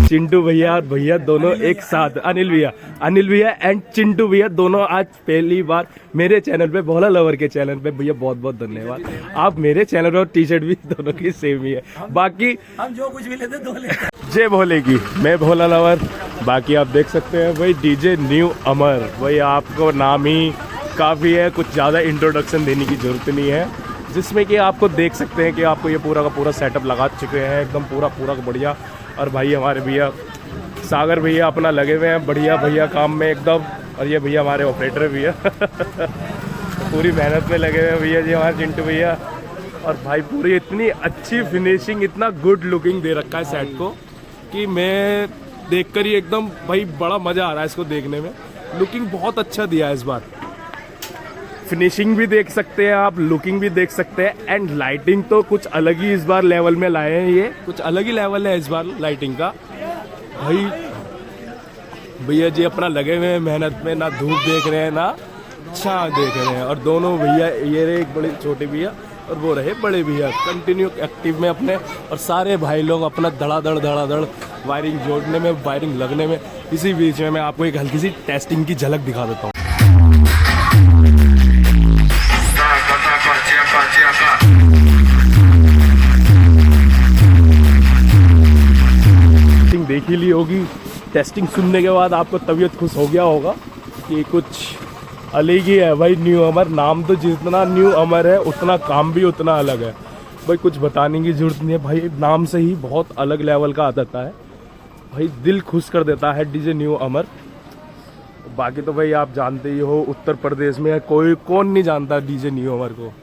चिंटू भैया और भैया दोनों एक साथ, अनिल भैया एंड चिंटू भैया दोनों आज पहली बार मेरे चैनल पे, भोला लवर के चैनल पे। भैया बहुत बहुत धन्यवाद, आप मेरे चैनल और टी शर्ट भी दोनों की सेम ही है। बाकी हम जो कुछ भी लेते दो लेते। जय भोले की, मैं भोला लवर। बाकी आप देख सकते हैं भाई डीजे न्यू अमर, भाई आपको नाम ही काफ़ी है, कुछ ज़्यादा इंट्रोडक्शन देने की ज़रूरत नहीं है, जिसमें कि आपको देख सकते हैं कि आपको ये पूरा का पूरा सेटअप लगा चुके हैं एकदम पूरा बढ़िया। और भाई हमारे भैया सागर भैया अपना लगे हुए हैं बढ़िया भैया काम में एकदम। और ये भैया हमारे ऑपरेटर भैया पूरी मेहनत में लगे हुए हैं भैया जी हमारे चिंटू भैया। और भाई पूरी इतनी अच्छी फिनिशिंग, इतना गुड लुकिंग दे रखा है सेट को कि मैं देखकर ही एकदम भाई बड़ा मज़ा आ रहा है इसको देखने में। लुकिंग बहुत अच्छा दिया है इस बार, फिनिशिंग भी देख सकते हैं आप, लुकिंग भी देख सकते हैं एंड लाइटिंग तो कुछ अलग ही इस बार लेवल में लाए हैं। ये कुछ अलग ही लेवल है इस बार लाइटिंग का। भाई भैया जी अपना लगे हुए हैं मेहनत में, ना धूप देख रहे हैं ना छाँव देख रहे हैं। और दोनों भैया, ये रहे एक बड़े छोटे भैया और वो रहे बड़े भैया, कंटिन्यू एक्टिव में अपने। और सारे भाई लोग अपना धड़ाधड़ वायरिंग जोड़ने में, वायरिंग लगने में। इसी बीच में मैं आपको एक हल्की सी टेस्टिंग की झलक दिखा देता हूँ। देख ही ली होगी, टेस्टिंग सुनने के बाद आपको तबीयत खुश हो गया होगा कि कुछ अलग ही है भाई न्यू अमर। नाम तो जितना न्यू अमर है उतना काम भी उतना अलग है भाई, कुछ बताने की जरूरत नहीं है भाई, नाम से ही बहुत अलग लेवल का आ जाता है भाई, दिल खुश कर देता है डीजे न्यू अमर। बाकी तो भाई आप जानते ही हो उत्तर प्रदेश में कौन नहीं जानता डीजे न्यू अमर को,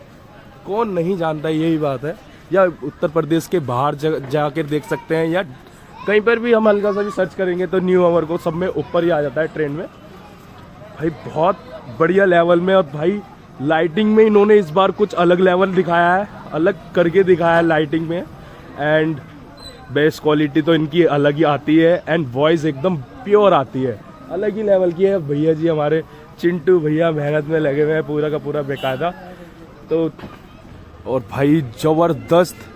कौन नहीं जानता, यही बात है। या उत्तर प्रदेश के बाहर जाकर देख सकते हैं, या कहीं पर भी हम हल्का सा भी सर्च करेंगे तो न्यू अमर को सब में ऊपर ही आ जाता है ट्रेंड में भाई, बहुत बढ़िया लेवल में। और भाई लाइटिंग में इन्होंने इस बार कुछ अलग लेवल दिखाया है, अलग करके दिखाया है लाइटिंग में। एंड बेस्ट क्वालिटी तो इनकी अलग ही आती है एंड वॉइस एकदम प्योर आती है, अलग ही लेवल की है। भैया जी हमारे चिंटू भैया मेहनत में लगे हुए हैं पूरा का पूरा बेकायदा। तो और भाई ज़बरदस्त,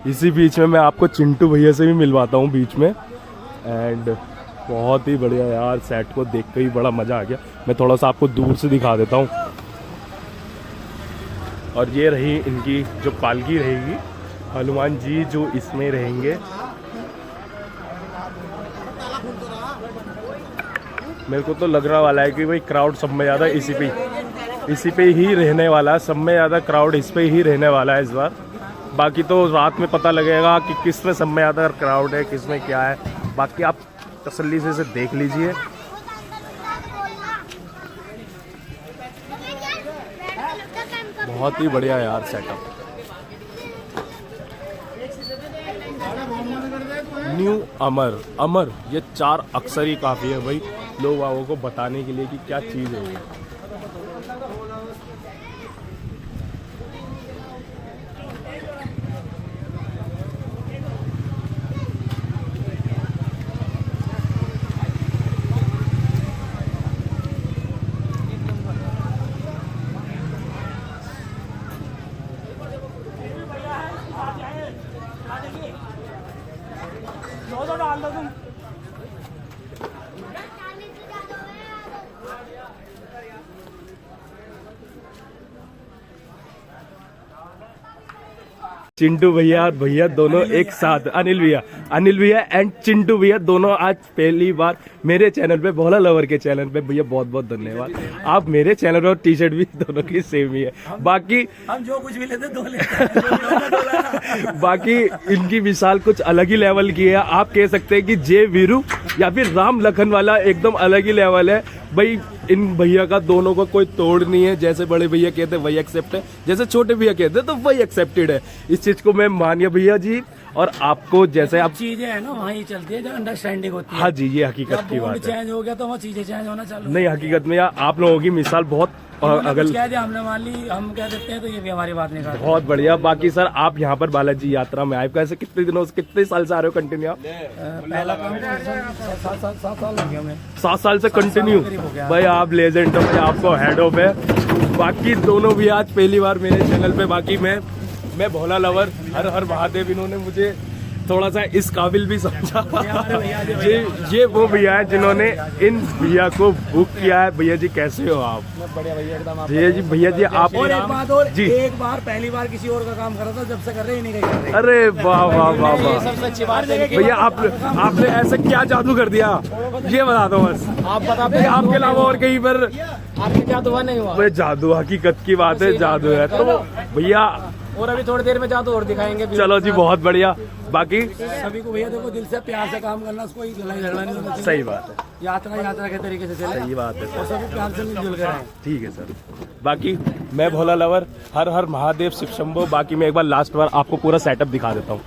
इसी बीच में मैं आपको चिंटू भैया से भी मिलवाता हूँ बीच में। एंड बहुत ही बढ़िया यार, सेट को देख कर ही बड़ा मज़ा आ गया। मैं थोड़ा सा आपको दूर से दिखा देता हूँ। और ये रही इनकी जो पालकी रहेगी, हनुमान जी जो इसमें रहेंगे। मेरे को तो लगने वाला है कि भाई क्राउड सब में ज़्यादा इसी पे ही रहने वाला है, सब में ज़्यादा क्राउड इस पे ही रहने वाला है इस बार। बाकी तो रात में पता लगेगा कि किस में सब में ज़्यादा क्राउड है, किस में क्या है। बाकी आप तसल्ली से इसे देख लीजिए। बहुत ही बढ़िया यार सेटअप, न्यू अमर ये 4 अक्षर ही काफ़ी है भाई लोग बागों को बताने के लिए कि क्या चीज़ है ये। चिंटू भैया और भैया दोनों एक साथ, अनिल भैया एंड चिंटू भैया दोनों आज पहली बार मेरे चैनल पे, भोला लवर के चैनल पे। भैया बहुत बहुत धन्यवाद, आप मेरे चैनल और टी शर्ट भी दोनों की सेम ही है। बाकी हम जो कुछ भी लेते दो लेते। बाकी इनकी मिसाल कुछ अलग ही लेवल की है, आप कह सकते हैं कि जे वीरू या फिर राम लखन वाला एकदम अलग ही लेवल है भाई। इन भैया का दोनों का कोई तोड़ नहीं है, जैसे बड़े भैया कहते हैं वही एक्सेप्ट है, जैसे छोटे भैया कहते हैं तो वही एक्सेप्टेड है। इस चीज को मैं मानिए भैया जी। और आपको जैसे आप चीजें है ना वहीं चलती है जो अंडरस्टैंडिंग होती है। हाँ जी, ये हकीकत की बात है। चेंज हो गया तो वो चीजें चेंज होना चालू नहीं, हकीकत में यार आप लोगों की मिसाल बहुत अगल कह दिया हमने, मान ली हम कह देते हैं तो ये भी हमारी बात नहीं करते। बहुत बढ़िया। बाकी सर आप यहाँ पर बालाजी यात्रा में आए कैसे, कितने दिनों से, कितने साल से आ रहे हो कंटिन्यू आप? पहला काम 7 साल लग गया हमें। 7 साल से कंटिन्यू भाई, आप लेजेंड हो भाई, आपको हेड ऑफ है। बाकी दोनों भी आज पहली बार मेरे चैनल पे। बाकी मैं भोला लवर, हर हर महादेव, इन्होंने मुझे थोड़ा सा इस काबिल भी समझा। ये वो भैया है जिन्होंने इन भैया को बुक किया है। भैया जी कैसे हो आप? बढ़िया भैया एकदम। भैया जी आप और एक बात और जी। एक बार पहली बार किसी और का काम कर रहा था, जब से कर रहे ही नहीं कर रहे। अरे वाह वाह वाह वाह सबसे अच्छी बात है भैया आपने ऐसा क्या जादू कर दिया, ये बता दो बस। आप बता आपके अलावा और कहीं पर आपके जादू हुआ नहीं हुआ? भाई जादू हकीकत की बात है, जादू है तो भैया। और अभी थोड़ी देर में जादू और दिखाएंगे। चलो जी बहुत बढ़िया। बाकी सभी को भैया देखो दिल से प्यार से काम करना, कोई लड़ाई झगड़ा नहीं होना चाहिए। सही बात है, यात्रा के तरीके से चले। सही बात है और सर। सभी प्यार से मिलजुल कर आए। ठीक है सर। बाकी मैं भोला लवर, हर हर महादेव, शिव शंभो। बाकी मैं एक बार लास्ट बार आपको पूरा सेटअप दिखा देता हूँ।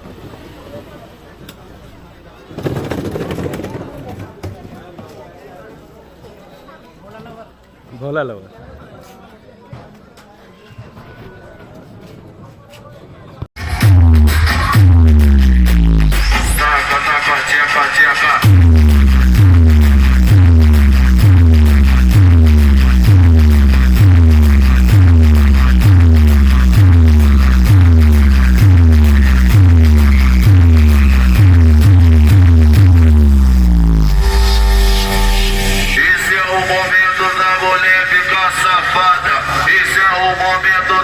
भोला lover Esse é o momento da mulher ficar safada. Esse é o momento